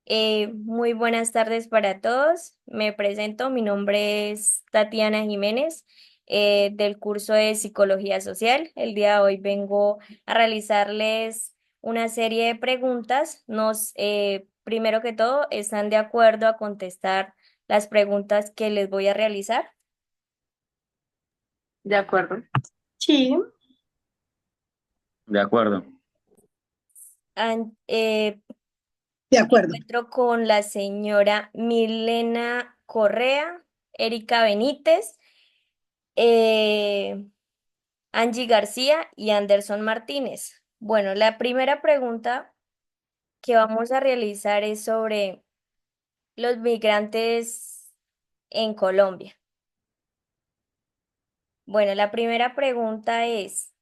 Muy buenas tardes para todos. Me presento, mi nombre es Tatiana Jiménez, del curso de Psicología Social. El día de hoy vengo a realizarles una serie de preguntas. Primero que todo, ¿están de acuerdo a contestar las preguntas que les voy a realizar? De acuerdo. Sí, De acuerdo. An- eh, De Me acuerdo. encuentro con la señora Milena Correa, Erika Benítez, eh, Angie García y Anderson Martínez. Bueno, la primera pregunta que vamos a realizar es sobre los migrantes en Colombia. Bueno, la primera pregunta es,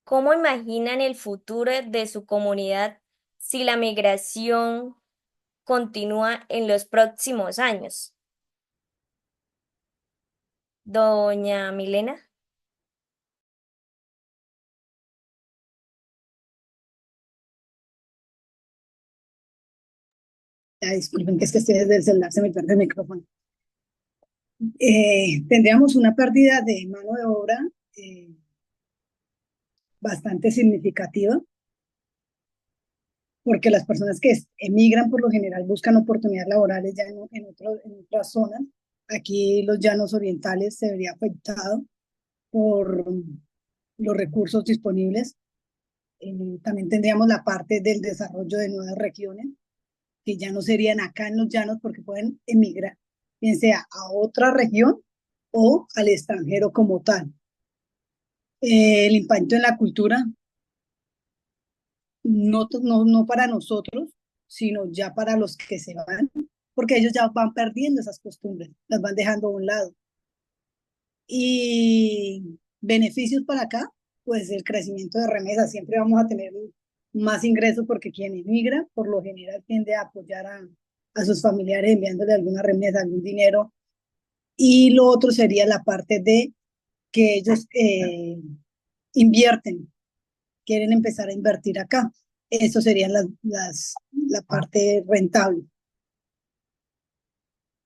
¿cómo imaginan el futuro de su comunidad si la migración continúa en los próximos años? Doña Milena. Disculpen que es que estoy desde el celular, se me pierde el micrófono. Tendríamos una pérdida de mano de obra eh, bastante significativa, porque las personas que emigran por lo general buscan oportunidades laborales ya en otras zonas. Aquí los llanos orientales se vería afectado por los recursos disponibles. También tendríamos la parte del desarrollo de nuevas regiones, que ya no serían acá en los llanos porque pueden emigrar, bien sea a otra región o al extranjero como tal. El impacto en la cultura, no para nosotros, sino ya para los que se van, porque ellos ya van perdiendo esas costumbres, las van dejando a un lado. Y beneficios para acá, pues el crecimiento de remesas, siempre vamos a tener más ingresos porque quien emigra, por lo general, tiende a apoyar a sus familiares enviándole alguna remesa, algún dinero. Y lo otro sería la parte de que ellos invierten, quieren empezar a invertir acá. Eso sería la parte rentable.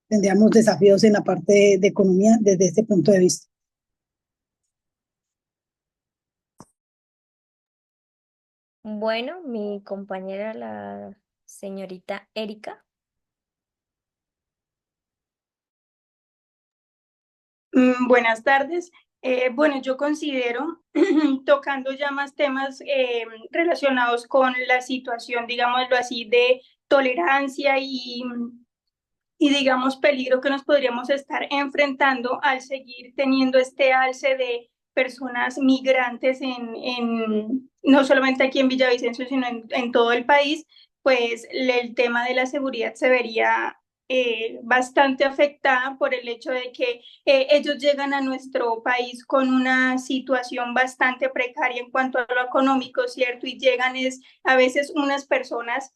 Tendríamos desafíos en la parte de economía desde este punto de vista. Bueno, mi compañera, la señorita Erika. Buenas tardes. Bueno, yo considero, tocando ya más temas relacionados con la situación, digámoslo así, de tolerancia y digamos, peligro que nos podríamos estar enfrentando al seguir teniendo este alce de personas migrantes no solamente aquí en Villavicencio, sino en todo el país, pues el tema de la seguridad se vería bastante afectada por el hecho de que ellos llegan a nuestro país con una situación bastante precaria en cuanto a lo económico, ¿cierto? Y llegan a veces unas personas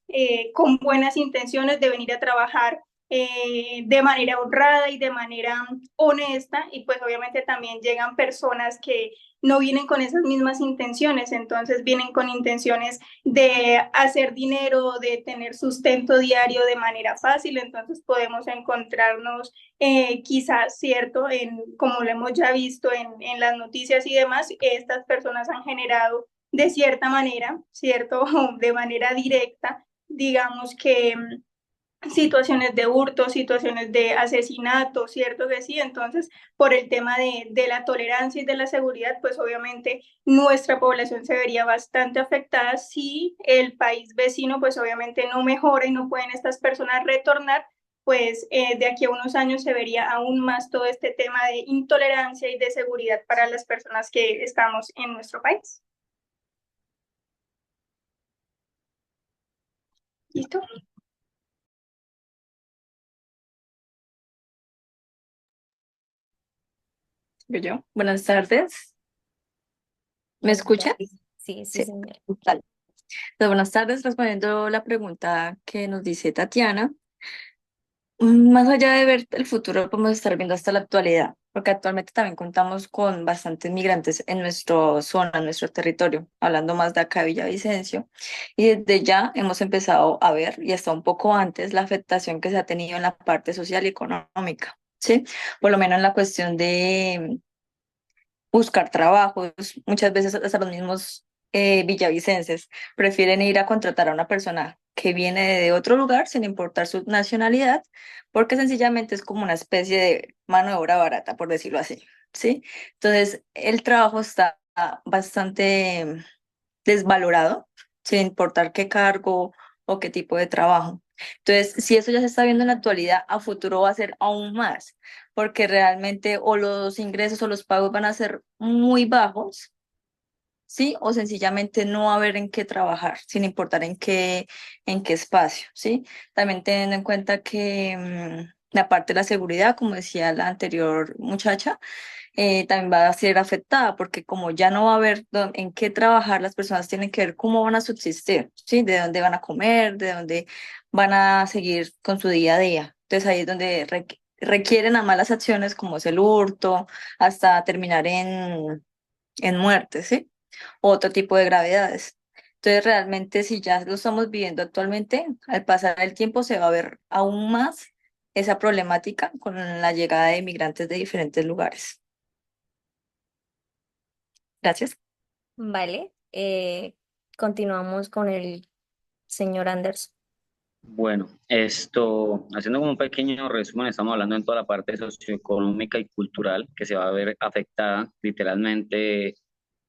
con buenas intenciones de venir a trabajar de manera honrada y de manera honesta, y pues obviamente también llegan personas que no vienen con esas mismas intenciones, entonces vienen con intenciones de hacer dinero, de tener sustento diario de manera fácil, entonces podemos encontrarnos quizás, cierto, como lo hemos ya visto en las noticias y demás, estas personas han generado de cierta manera, cierto, de manera directa, digamos que situaciones de hurto, situaciones de asesinato, ¿cierto que sí? Entonces, por el tema de la tolerancia y de la seguridad, pues obviamente nuestra población se vería bastante afectada si el país vecino, pues obviamente no mejora y no pueden estas personas retornar, pues de aquí a unos años se vería aún más todo este tema de intolerancia y de seguridad para las personas que estamos en nuestro país. ¿Listo? Yo. Buenas tardes. ¿Me Buenas escucha? tardes. Sí, sí, Sí. señora. Vale. Entonces, buenas tardes. Respondiendo la pregunta que nos dice Tatiana, Más allá de ver el futuro, podemos estar viendo hasta la actualidad, porque actualmente también contamos con bastantes migrantes en nuestra zona, en nuestro territorio, hablando más de acá de Villavicencio, y desde ya hemos empezado a ver, y hasta un poco antes, la afectación que se ha tenido en la parte social y económica, ¿sí? Por lo menos en la cuestión de buscar trabajos. Muchas veces hasta los mismos villavicenses prefieren ir a contratar a una persona que viene de otro lugar sin importar su nacionalidad, porque sencillamente es como una especie de mano de obra barata, por decirlo así, ¿sí? Entonces, el trabajo está bastante desvalorado, sin importar qué cargo o qué tipo de trabajo. Entonces, si eso ya se está viendo en la actualidad, a futuro va a ser aún más, porque realmente o los ingresos o los pagos van a ser muy bajos, ¿sí? O sencillamente no va a haber en qué trabajar, sin importar en qué espacio, ¿sí? También teniendo en cuenta que la parte de la seguridad, como decía la anterior muchacha, también va a ser afectada, porque como ya no va a haber en qué trabajar, las personas tienen que ver cómo van a subsistir, ¿sí? De dónde van a comer, de dónde van a seguir con su día a día. Entonces ahí es donde requieren a malas acciones como es el hurto, hasta terminar en muerte, ¿sí? Otro tipo de gravedades. Entonces realmente si ya lo estamos viviendo actualmente, al pasar el tiempo se va a ver aún más esa problemática con la llegada de inmigrantes de diferentes lugares. Gracias. Vale, continuamos con el señor Anderson. Bueno, esto, haciendo como un pequeño resumen, estamos hablando en toda la parte socioeconómica y cultural que se va a ver afectada literalmente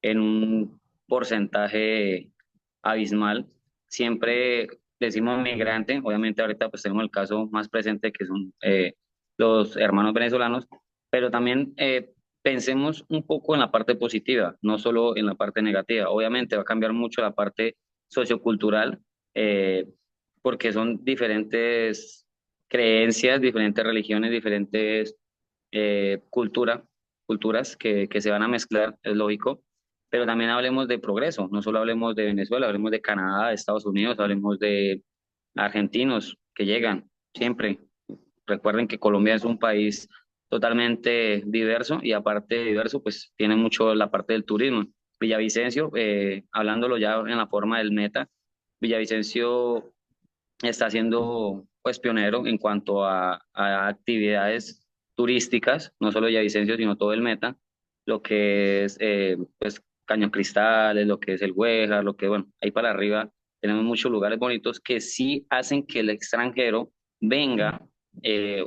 en un porcentaje abismal. Siempre decimos migrante, obviamente ahorita pues tenemos el caso más presente que son los hermanos venezolanos, pero también pensemos un poco en la parte positiva, no solo en la parte negativa. Obviamente va a cambiar mucho la parte sociocultural. Porque son diferentes creencias, diferentes religiones, diferentes culturas que se van a mezclar, es lógico, pero también hablemos de progreso, no solo hablemos de Venezuela, hablemos de Canadá, de Estados Unidos, hablemos de argentinos que llegan siempre. Recuerden que Colombia es un país totalmente diverso y aparte de diverso, pues tiene mucho la parte del turismo. Villavicencio, hablándolo ya en la forma del meta, Villavicencio está siendo pues pionero en cuanto a actividades turísticas, no solo Villavicencio, sino todo el Meta, lo que es pues Cañón Cristales, lo que es el Güejar, lo que bueno, ahí para arriba tenemos muchos lugares bonitos que sí hacen que el extranjero venga,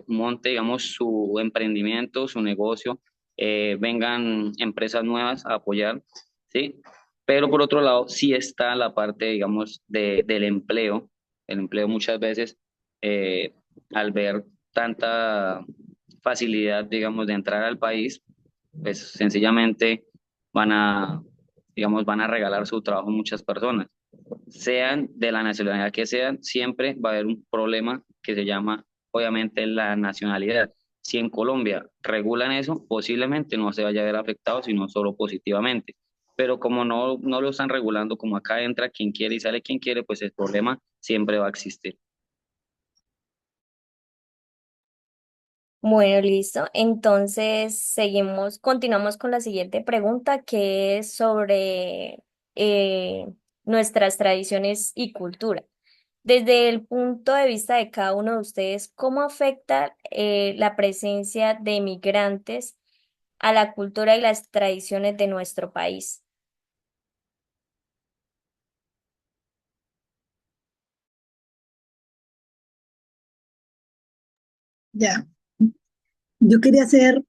monte, digamos, su emprendimiento, su negocio, vengan empresas nuevas a apoyar, ¿sí? Pero por otro lado, sí está la parte, digamos, del empleo. El empleo muchas veces, eh, al ver tanta facilidad, digamos, de entrar al país, pues sencillamente van a, digamos, van a regalar su trabajo a muchas personas. Sean de la nacionalidad que sean, siempre va a haber un problema que se llama, obviamente, la nacionalidad. Si en Colombia regulan eso, posiblemente no se vaya a ver afectado, sino solo positivamente. Pero como no lo están regulando, como acá entra quien quiere y sale quien quiere, pues el problema siempre va a existir. Bueno, listo. Entonces, continuamos con la siguiente pregunta, que es sobre nuestras tradiciones y cultura. Desde el punto de vista de cada uno de ustedes, ¿cómo afecta la presencia de migrantes a la cultura y las tradiciones de nuestro país? Ya, yo quería hacer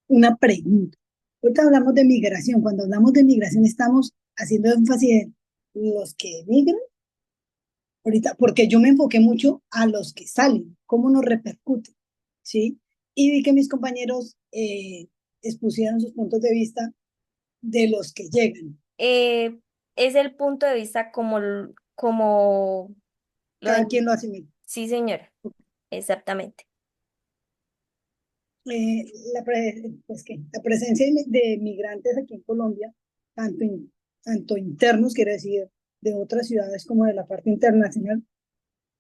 una pregunta. Ahorita hablamos de migración. Cuando hablamos de migración estamos haciendo énfasis en los que emigran ahorita, porque yo me enfoqué mucho a los que salen, cómo nos repercute, ¿sí? Y vi que mis compañeros expusieron sus puntos de vista de los que llegan. Eh, es el punto de vista como lo Cada quien lo asimila. Sí, señora, exactamente. Eh, pues la presencia de migrantes aquí en Colombia, tanto internos, quiere decir, de otras ciudades como de la parte internacional,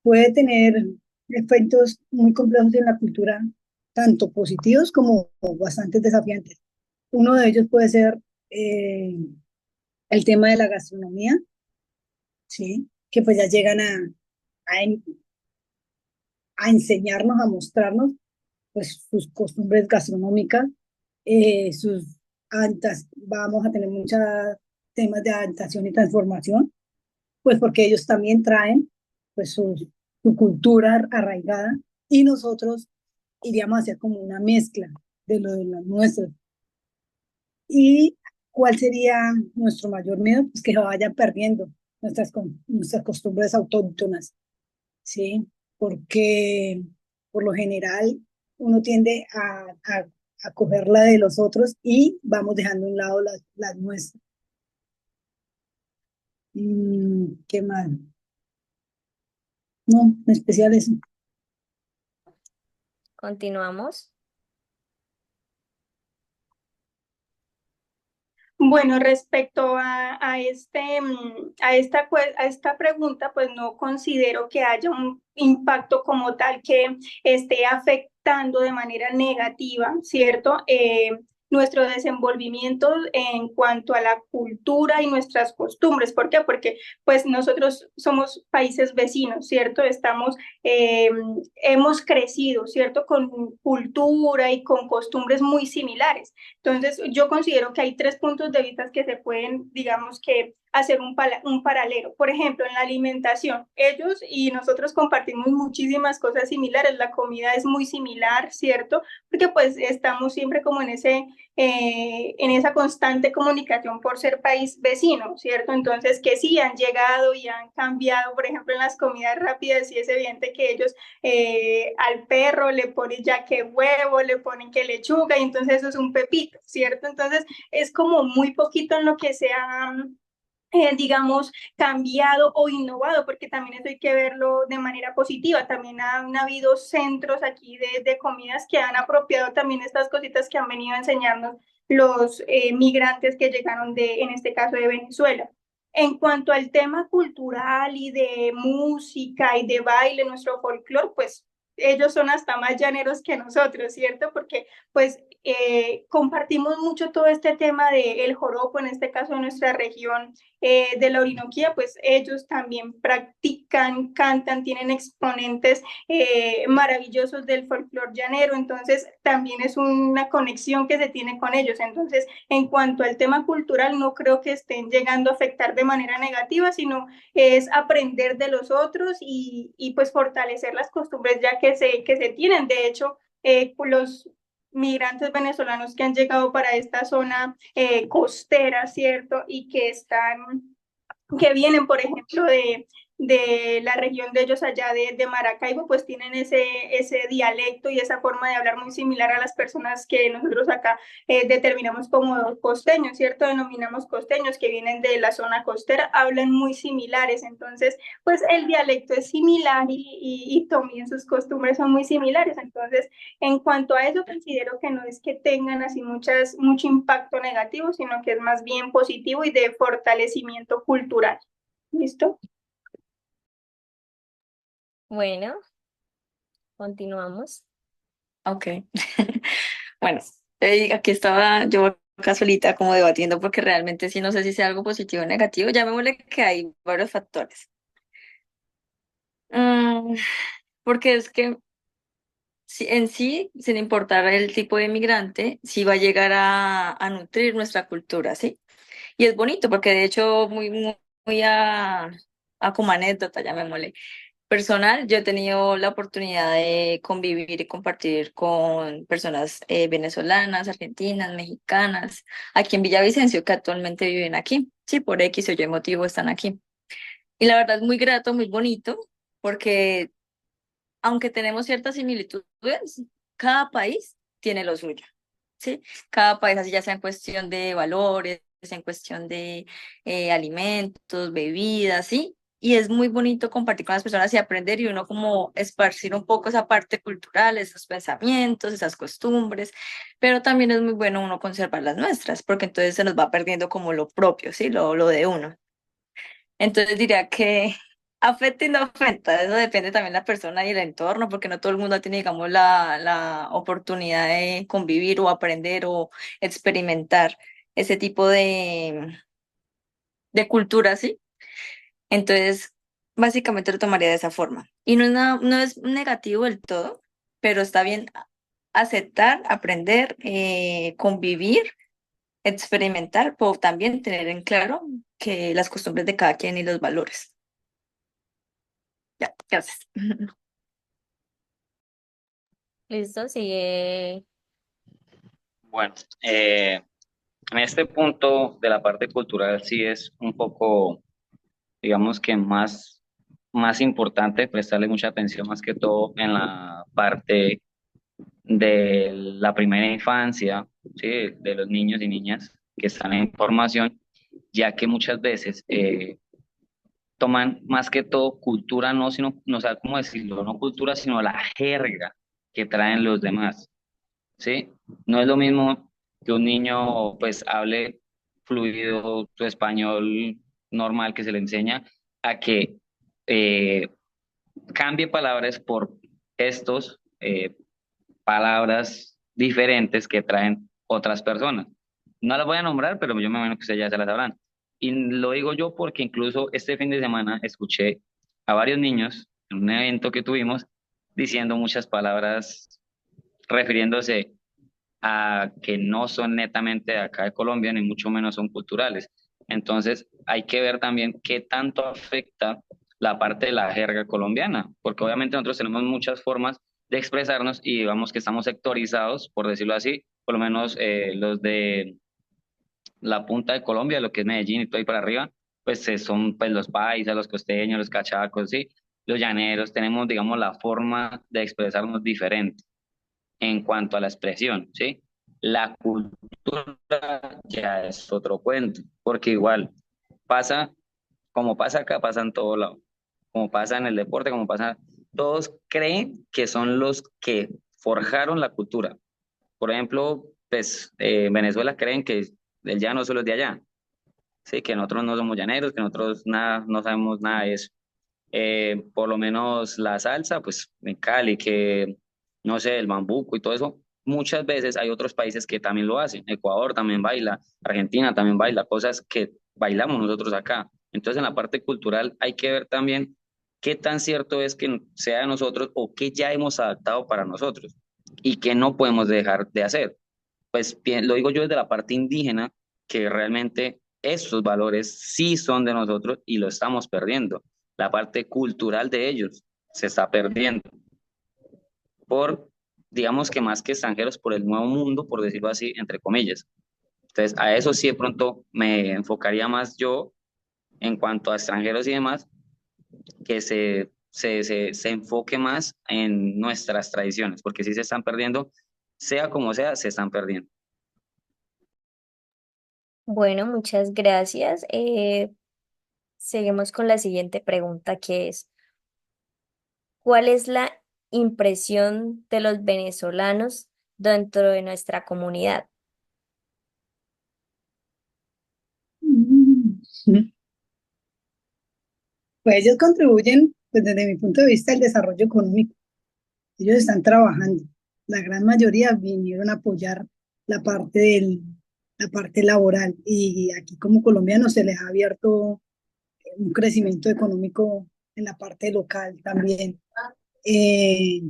puede tener efectos muy complejos en la cultura, tanto positivos como bastante desafiantes. Uno de ellos puede ser eh, el tema de la gastronomía, ¿sí? Que pues ya llegan a, en- a enseñarnos, a mostrarnos pues sus costumbres gastronómicas, vamos a tener muchos temas de adaptación y transformación, pues porque ellos también traen pues su cultura arraigada y nosotros iríamos a hacer como una mezcla de lo de los nuestros. ¿Y cuál sería nuestro mayor miedo? Pues que se vayan perdiendo nuestras costumbres autóctonas, ¿sí? Porque por lo general uno tiende a coger la de los otros y vamos dejando a un lado las nuestras. ¿Qué más? No, en especial eso. Continuamos. Bueno, respecto a esta pregunta, pues no considero que haya un impacto como tal que esté afectando de manera negativa, ¿cierto? Nuestro desenvolvimiento en cuanto a la cultura y nuestras costumbres. ¿Por qué? Porque pues nosotros somos países vecinos, ¿cierto? Eh, hemos crecido, ¿cierto? Con cultura y con costumbres muy similares. Entonces, yo considero que hay tres puntos de vista que se pueden, digamos que, hacer un paralelo. Por ejemplo, en la alimentación, ellos y nosotros compartimos muchísimas cosas similares, la comida es muy similar, ¿cierto? Porque pues estamos siempre como en esa constante comunicación por ser país vecino, ¿cierto? Entonces, que sí han llegado y han cambiado, por ejemplo, en las comidas rápidas, sí es evidente que ellos al perro le ponen ya que huevo, le ponen que lechuga, y entonces eso es un pepito, ¿cierto? Entonces es como muy poquito en lo que se ha, digamos, cambiado o innovado, porque también eso hay que verlo de manera positiva. También han habido centros aquí de comidas que han apropiado también estas cositas que han venido a enseñarnos los migrantes que llegaron en este caso, de Venezuela. En cuanto al tema cultural y de música y de baile, nuestro folclore, pues ellos son hasta más llaneros que nosotros, ¿cierto? Porque pues compartimos mucho todo este tema del joropo, en este caso de nuestra región de la Orinoquía, pues ellos también practican, cantan, tienen exponentes maravillosos del folclore llanero, entonces también es una conexión que se tiene con ellos. Entonces, en cuanto al tema cultural, no creo que estén llegando a afectar de manera negativa, sino es aprender de los otros y pues fortalecer las costumbres ya que se tienen. De hecho, los migrantes venezolanos que han llegado para esta zona costera, ¿cierto? Y que vienen, por ejemplo, de la región de ellos allá de Maracaibo, pues tienen ese dialecto y esa forma de hablar muy similar a las personas que nosotros acá determinamos como costeños, ¿cierto? Denominamos costeños que vienen de la zona costera, hablan muy similares, entonces, pues el dialecto es similar y también sus costumbres son muy similares, entonces, en cuanto a eso, considero que no es que tengan así mucho impacto negativo, sino que es más bien positivo y de fortalecimiento cultural. ¿Listo? Bueno, continuamos. Ok. Bueno, aquí estaba yo acá solita como debatiendo porque realmente sí no sé si sea algo positivo o negativo. Ya me mole que hay varios factores. Mm, porque es que en sí, sin importar el tipo de migrante, sí va a llegar a nutrir nuestra cultura, ¿sí? Y es bonito porque de hecho muy a como anécdota, ya me mole. Personal, yo he tenido la oportunidad de convivir y compartir con personas venezolanas, argentinas, mexicanas, aquí en Villavicencio, que actualmente viven aquí. Sí, por X o Y motivo están aquí. Y la verdad es muy grato, muy bonito, porque aunque tenemos ciertas similitudes, cada país tiene lo suyo, ¿sí? Cada país, así ya sea en cuestión de valores, en cuestión de alimentos, bebidas, ¿sí? Y es muy bonito compartir con las personas y aprender y uno como esparcir un poco esa parte cultural, esos pensamientos, esas costumbres, pero también es muy bueno uno conservar las nuestras, porque entonces se nos va perdiendo como lo propio, ¿sí? Lo de uno. Entonces diría que afecta y no afecta, eso depende también de la persona y el entorno, porque no todo el mundo tiene, digamos, la oportunidad de convivir o aprender o experimentar ese tipo de cultura, ¿sí? Entonces, básicamente lo tomaría de esa forma. Y no es negativo del todo, pero está bien aceptar, aprender, convivir, experimentar, pero también tener en claro que las costumbres de cada quien y los valores. Ya, gracias. Listo, sigue. Bueno, en este punto de la parte cultural sí es un poco, digamos que más importante prestarle mucha atención más que todo en la parte de la primera infancia, ¿sí? De los niños y niñas que están en formación, ya que muchas veces toman más que todo cultura, no, sino, no sé cómo decirlo, no cultura, sino la jerga que traen los demás, ¿sí? No es lo mismo que un niño pues hable fluido su español normal que se le enseña a que eh, cambie palabras por gestos, palabras diferentes que traen otras personas. No las voy a nombrar, pero yo me imagino que ustedes ya se las sabrán. Y lo digo yo porque incluso este fin de semana escuché a varios niños en un evento que tuvimos diciendo muchas palabras refiriéndose a que no son netamente de acá de Colombia, ni mucho menos son culturales. Entonces, hay que ver también qué tanto afecta la parte de la jerga colombiana, porque obviamente nosotros tenemos muchas formas de expresarnos y digamos que estamos sectorizados, por decirlo así, por lo menos los de la punta de Colombia, lo que es Medellín y todo ahí para arriba, pues son pues los paisas, los costeños, los cachacos, sí, los llaneros, tenemos, digamos, la forma de expresarnos diferente en cuanto a la expresión, ¿sí? La cultura ya es otro cuento, porque igual pasa, como pasa acá, pasa en todo lado, como pasa en el deporte, como pasa, todos creen que son los que forjaron la cultura. Por ejemplo, pues Venezuela creen que el llano solo es de allá, sí, que nosotros no somos llaneros, que nosotros nada, no sabemos nada de eso. Por lo menos la salsa, pues en Cali, que no sé, el bambuco y todo eso, muchas veces hay otros países que también lo hacen. Ecuador también baila, Argentina también baila, cosas que bailamos nosotros acá. Entonces, en la parte cultural hay que ver también qué tan cierto es que sea de nosotros o qué ya hemos adaptado para nosotros y qué no podemos dejar de hacer. Pues lo digo yo desde la parte indígena, que realmente estos valores sí son de nosotros y lo estamos perdiendo. La parte cultural de ellos se está perdiendo por, digamos que más que extranjeros, por el nuevo mundo, por decirlo así, entre comillas. Entonces, a eso sí de pronto me enfocaría más yo en cuanto a extranjeros y demás, que se enfoque más en nuestras tradiciones, porque sí se están perdiendo, sea como sea, se están perdiendo. Bueno, muchas gracias. Seguimos con la siguiente pregunta, que es, ¿cuál es la impresión de los venezolanos dentro de nuestra comunidad? Mm. Pues ellos contribuyen, pues desde mi punto de vista, al desarrollo económico. Ellos están trabajando. La gran mayoría vinieron a apoyar la parte la parte laboral y aquí como colombianos se les ha abierto un crecimiento económico en la parte local también. Eh,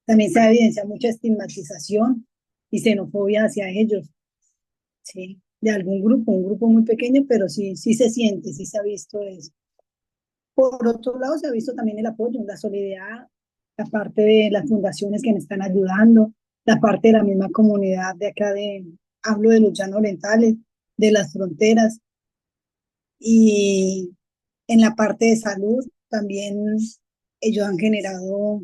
También se evidencia mucha estigmatización y xenofobia hacia ellos, ¿sí? De algún grupo, un grupo muy pequeño, pero sí, sí se siente, sí se ha visto eso. Por otro lado, se ha visto también el apoyo, la solidaridad, la parte de las fundaciones que me están ayudando, la parte de la misma comunidad de acá hablo de los llanos orientales, de las fronteras, y en la parte de salud también ellos han generado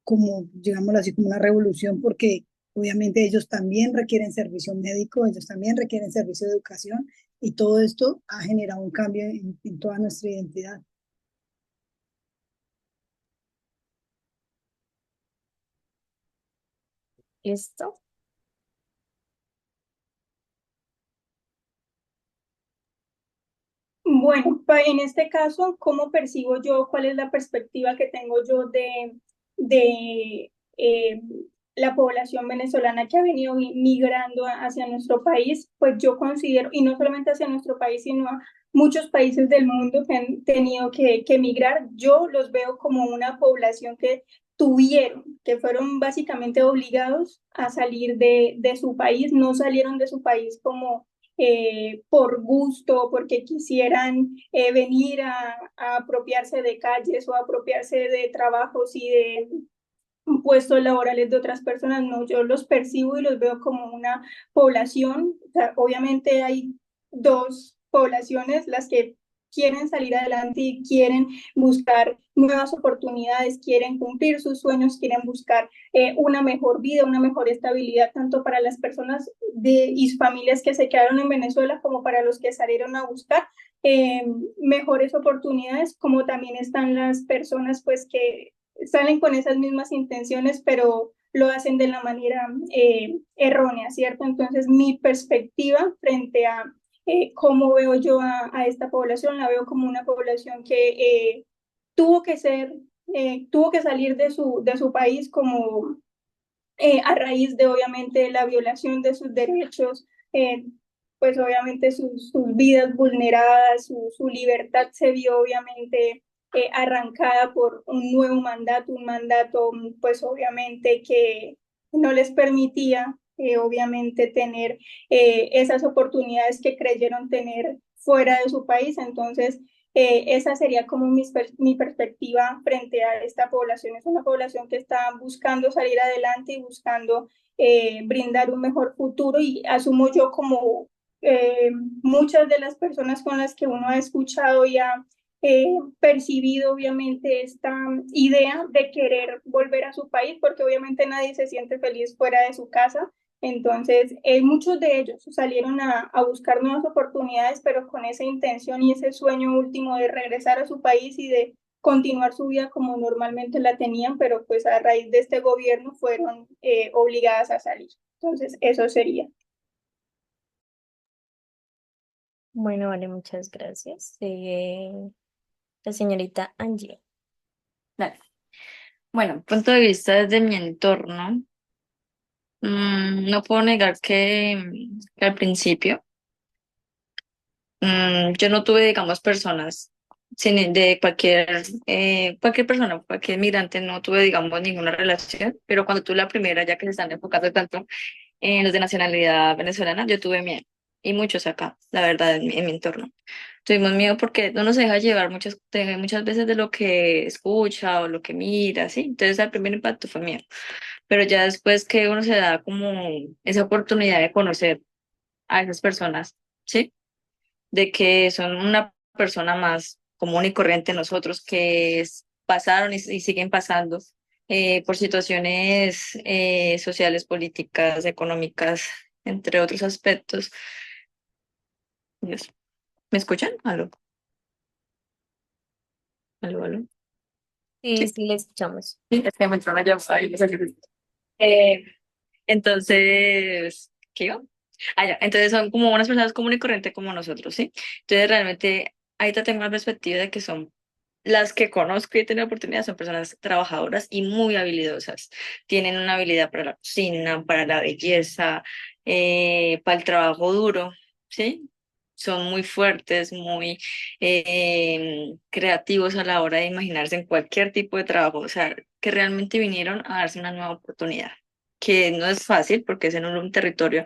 como, digámoslo así, como una revolución, porque obviamente ellos también requieren servicio médico, ellos también requieren servicio de educación, y todo esto ha generado un cambio en toda nuestra identidad. ¿Listo? Bueno, en este caso, ¿cómo percibo yo? ¿Cuál es la perspectiva que tengo yo de la población venezolana que ha venido migrando hacia nuestro país? Pues yo considero, y no solamente hacia nuestro país, sino a muchos países del mundo que han tenido que migrar, yo los veo como una población que tuvieron, que fueron básicamente obligados a salir de su país, no salieron de su país como por gusto, porque quisieran venir a apropiarse de calles o apropiarse de trabajos y de puestos laborales de otras personas. No, yo los percibo y los veo como una población. O sea, obviamente hay dos poblaciones, las que quieren salir adelante y quieren buscar nuevas oportunidades, quieren cumplir sus sueños, quieren buscar una mejor vida, una mejor estabilidad, tanto para las personas y familias que se quedaron en Venezuela como para los que salieron a buscar eh, mejores oportunidades, como también están las personas pues que salen con esas mismas intenciones, pero lo hacen de la manera errónea, ¿cierto? Entonces, mi perspectiva frente a cómo veo yo a esta población, la veo como una población que tuvo que ser, tuvo que salir de su país como a raíz de obviamente la violación de sus derechos, pues obviamente sus vidas vulneradas, su libertad se vio obviamente arrancada por un nuevo mandato, un mandato pues obviamente que no les permitía obviamente tener esas oportunidades que creyeron tener fuera de su país. Entonces, esa sería como mi perspectiva frente a esta población. Es una población que está buscando salir adelante y buscando brindar un mejor futuro y asumo yo como eh, muchas de las personas con las que uno ha escuchado y ha percibido obviamente esta idea de querer volver a su país, porque obviamente nadie se siente feliz fuera de su casa. Entonces, muchos de ellos salieron a buscar nuevas oportunidades, pero con esa intención y ese sueño último de regresar a su país y de continuar su vida como normalmente la tenían, pero pues a raíz de este gobierno fueron obligadas a salir. Entonces, eso sería. Bueno, vale, muchas gracias. Sigue la señorita Angie. Dale. Bueno, punto de vista desde mi entorno, no puedo negar que al principio yo no tuve, digamos, personas de cualquier persona, cualquier migrante, no tuve, digamos, ninguna relación, pero cuando tuve la primera, ya que se están enfocando tanto en los de nacionalidad venezolana, yo tuve miedo, y muchos acá, la verdad, en mi entorno. Tuvimos miedo porque no nos deja llevar muchas veces de lo que escucha o lo que mira, ¿sí? Entonces, el primer impacto fue miedo, pero ya después que uno se da como esa oportunidad de conocer a esas personas, ¿sí? De que son una persona más común y corriente nosotros pasaron y siguen pasando por situaciones sociales, políticas, económicas, entre otros aspectos. Dios, ¿me escuchan? Aló, aló, aló. Sí, Sí, sí, le escuchamos. sí, es que me entró una llamada y no sé qué. Eh, entonces, ¿qué iba? Ah, ya. Entonces son como unas personas común y corriente como nosotros, ¿sí? Entonces realmente ahorita tengo la perspectiva de que son las que conozco y he tenido oportunidad, son personas trabajadoras y muy habilidosas. Tienen una habilidad para la cocina, para la belleza, para el trabajo duro, ¿sí? Son muy fuertes, muy creativos a la hora de imaginarse en cualquier tipo de trabajo, o sea, que realmente vinieron a darse una nueva oportunidad, que no es fácil porque es en un territorio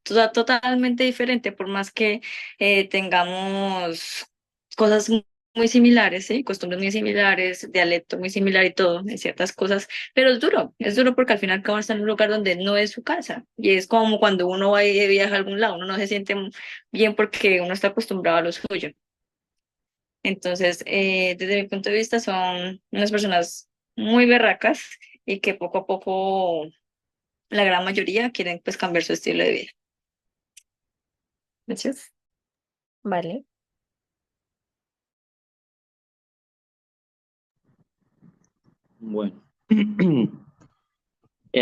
totalmente diferente, por más que tengamos cosas muy similares, ¿sí? Costumbres muy similares, dialecto muy similar y todo, en ciertas cosas, pero es duro porque al final cada uno está en un lugar donde no es su casa, y es como cuando uno va y viaja a algún lado, uno no se siente bien porque uno está acostumbrado a lo suyo. Entonces, desde mi punto de vista, son unas personas muy berracas y que poco a poco, la gran mayoría, quieren pues cambiar su estilo de vida. Gracias. Vale. Bueno, en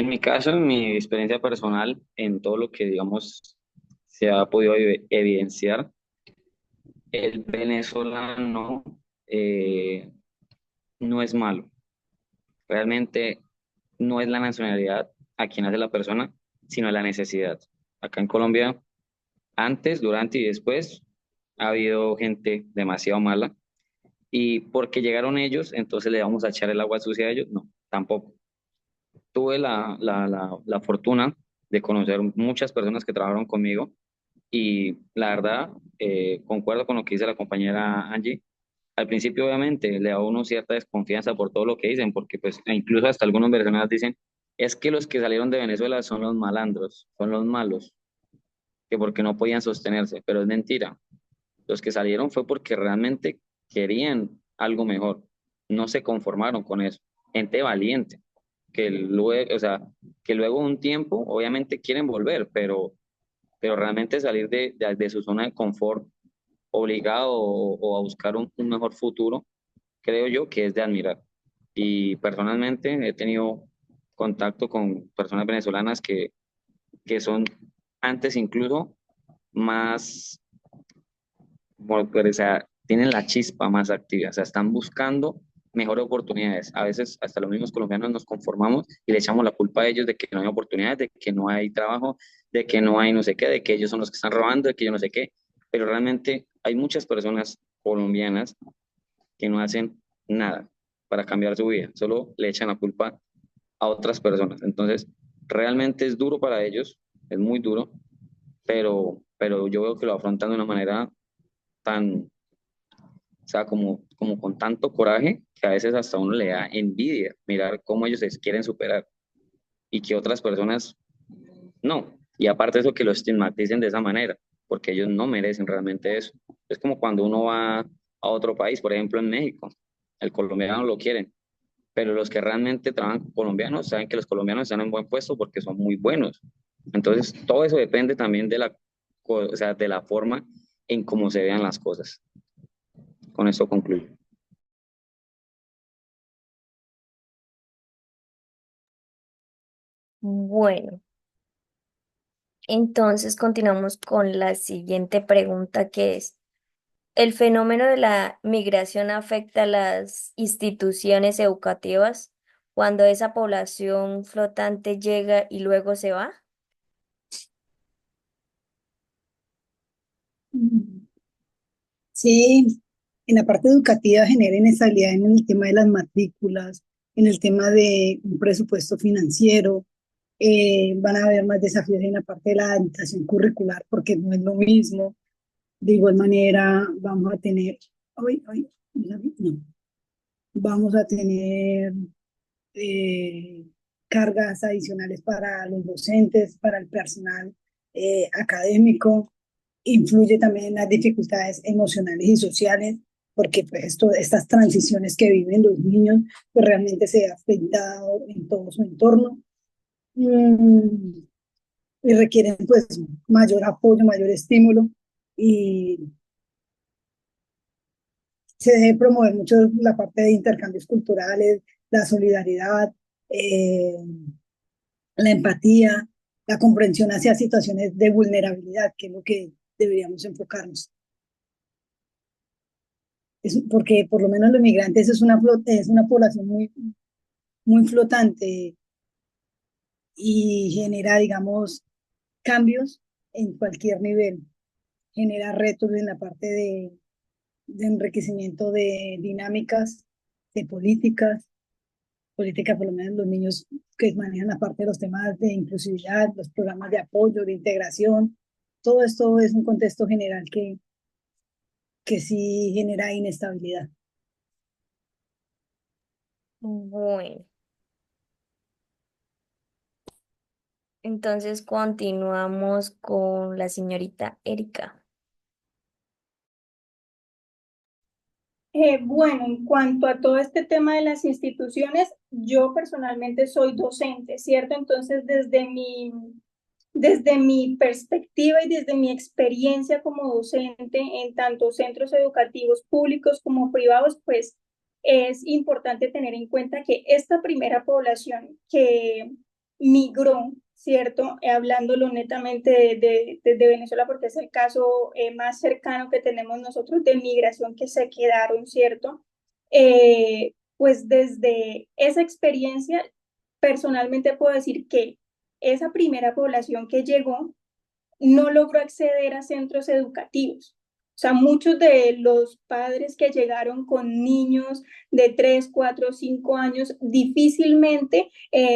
mi caso, en mi experiencia personal, en todo lo que, digamos, se ha podido evidenciar, El venezolano eh, no es malo. Realmente no es la nacionalidad a quien hace la persona, sino la necesidad. Acá en Colombia, antes, durante y después, ha habido gente demasiado mala. Y porque llegaron ellos, entonces le vamos a echar el agua sucia a ellos. No, tampoco. Tuve la fortuna de conocer muchas personas que trabajaron conmigo y la verdad, concuerdo con lo que dice la compañera Angie. Al principio, obviamente, le da a uno cierta desconfianza por todo lo que dicen, porque pues incluso hasta algunos venezolanos dicen, es que los que salieron de Venezuela son los malandros, son los malos, que porque no podían sostenerse, pero es mentira. Los que salieron fue porque realmente querían algo mejor, no se conformaron con eso. Gente valiente, que luego, o sea, que luego de un tiempo, obviamente quieren volver, pero realmente salir de su zona de confort obligado o a buscar un mejor futuro, creo yo que es de admirar. Y personalmente he tenido contacto con personas venezolanas que son antes incluso más, o sea, tienen la chispa más activa, o sea, están buscando mejores oportunidades. A veces hasta los mismos colombianos nos conformamos y le echamos la culpa a ellos de que no hay oportunidades, de que no hay trabajo, de que no hay no sé qué, de que ellos son los que están robando, de que yo no sé qué. Pero realmente hay muchas personas colombianas que no hacen nada para cambiar su vida, solo le echan la culpa a otras personas. Entonces, realmente es duro para ellos, es muy duro, pero yo veo que lo afrontan de una manera tan, o sea, como con tanto coraje que a veces hasta uno le da envidia mirar cómo ellos se quieren superar y que otras personas no. Y aparte de eso, que lo estigmaticen de esa manera, porque ellos no merecen realmente eso. Es como cuando uno va a otro país, por ejemplo en México, el colombiano lo quieren, pero los que realmente trabajan con colombianos saben que los colombianos están en buen puesto porque son muy buenos. Entonces, todo eso depende también de o sea, de la forma en cómo se vean las cosas. Con eso concluyo. Bueno, entonces continuamos con la siguiente pregunta que es, ¿el fenómeno de la migración afecta a las instituciones educativas cuando esa población flotante llega y luego se va? Mm, Sí, en la parte educativa genera inestabilidad en el tema de las matrículas, en el tema de un presupuesto financiero, van a haber más desafíos en la parte de la adaptación curricular porque no es lo mismo. De igual manera, vamos a tener, no, vamos a tener eh, cargas adicionales para los docentes, para el personal académico, influye también en las dificultades emocionales y sociales, porque pues, estas transiciones que viven los niños, pues realmente se ha afectado en todo su entorno. Mm, y requieren pues mayor apoyo, mayor estímulo y se debe promover mucho la parte de intercambios culturales, la solidaridad, eh, la empatía, la comprensión hacia situaciones de vulnerabilidad, que es lo que deberíamos enfocarnos. Porque por lo menos los migrantes es una población muy flotante y genera, digamos, cambios en cualquier nivel, genera retos en la parte de enriquecimiento de dinámicas, de política por lo menos los niños que manejan la parte de los temas de inclusividad, los programas de apoyo, de integración, todo esto es un contexto general que sí genera inestabilidad. Bueno, entonces continuamos con la señorita Erika. Bueno, en cuanto a todo este tema de las instituciones, yo personalmente soy docente, ¿cierto? Entonces, desde mi perspectiva y desde mi experiencia como docente en tanto centros educativos públicos como privados, pues es importante tener en cuenta que esta primera población que migró, ¿cierto? Hablándolo netamente de Venezuela, porque es el caso más cercano que tenemos nosotros de migración que se quedaron, ¿cierto? Pues desde esa experiencia, personalmente puedo decir que esa primera población que llegó no logró acceder a centros educativos. O sea, muchos de los padres que llegaron con niños de 3, 4, 5 años, difícilmente,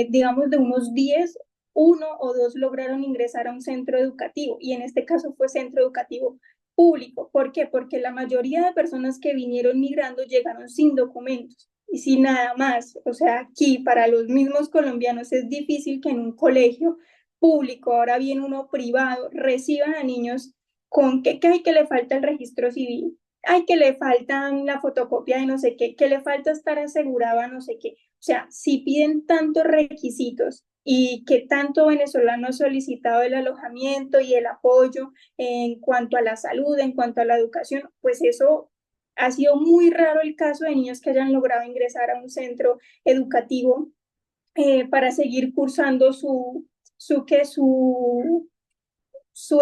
digamos, de unos 10, uno o dos lograron ingresar a un centro educativo. Y en este caso fue centro educativo público. ¿Por qué? Porque la mayoría de personas que vinieron migrando llegaron sin documentos y sin nada más. O sea, aquí para los mismos colombianos es difícil que en un colegio público, ahora bien uno privado, reciban a niños con que hay que le falta el registro civil, hay que le faltan la fotocopia de no sé qué, que le falta estar asegurado a no sé qué. O sea, si piden tantos requisitos y que tanto venezolano ha solicitado el alojamiento y el apoyo en cuanto a la salud, en cuanto a la educación, pues eso ha sido muy raro el caso de niños que hayan logrado ingresar a un centro educativo para seguir cursando su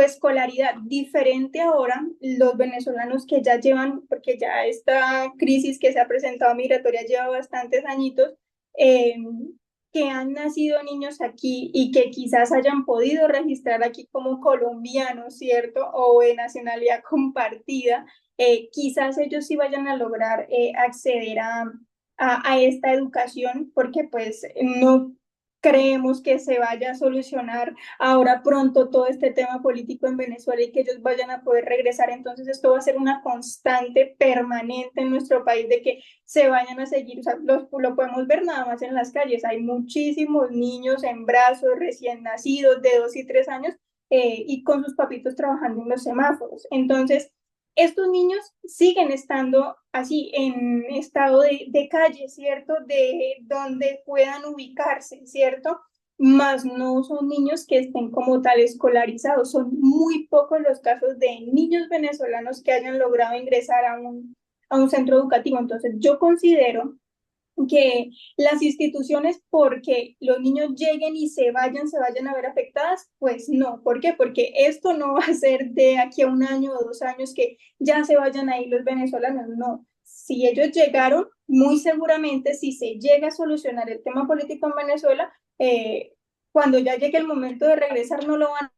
escolaridad. Diferente ahora, los venezolanos que ya llevan, porque ya esta crisis que se ha presentado migratoria lleva bastantes añitos, eh, que han nacido niños aquí y que quizás hayan podido registrar aquí como colombianos, ¿cierto? O de nacionalidad compartida, quizás ellos sí vayan a lograr acceder a esta educación porque pues no creemos que se vaya a solucionar ahora pronto todo este tema político en Venezuela y que ellos vayan a poder regresar. Entonces esto va a ser una constante permanente en nuestro país de que se vayan a seguir, o sea, lo podemos ver nada más en las calles, hay muchísimos niños en brazos recién nacidos de 2 y 3 años y con sus papitos trabajando en los semáforos. Entonces, estos niños siguen estando así en estado de calle, ¿cierto? De donde puedan ubicarse, ¿cierto? Más no son niños que estén como tal escolarizados. Son muy pocos los casos de niños venezolanos que hayan logrado ingresar a un centro educativo. Entonces, yo considero que las instituciones, porque los niños lleguen y se vayan a ver afectadas, pues no. ¿Por qué? Porque esto no va a ser de aquí a un año o 2 años que ya se vayan a ir los venezolanos, no. Si ellos llegaron, muy seguramente, si se llega a solucionar el tema político en Venezuela, cuando ya llegue el momento de regresar, no lo van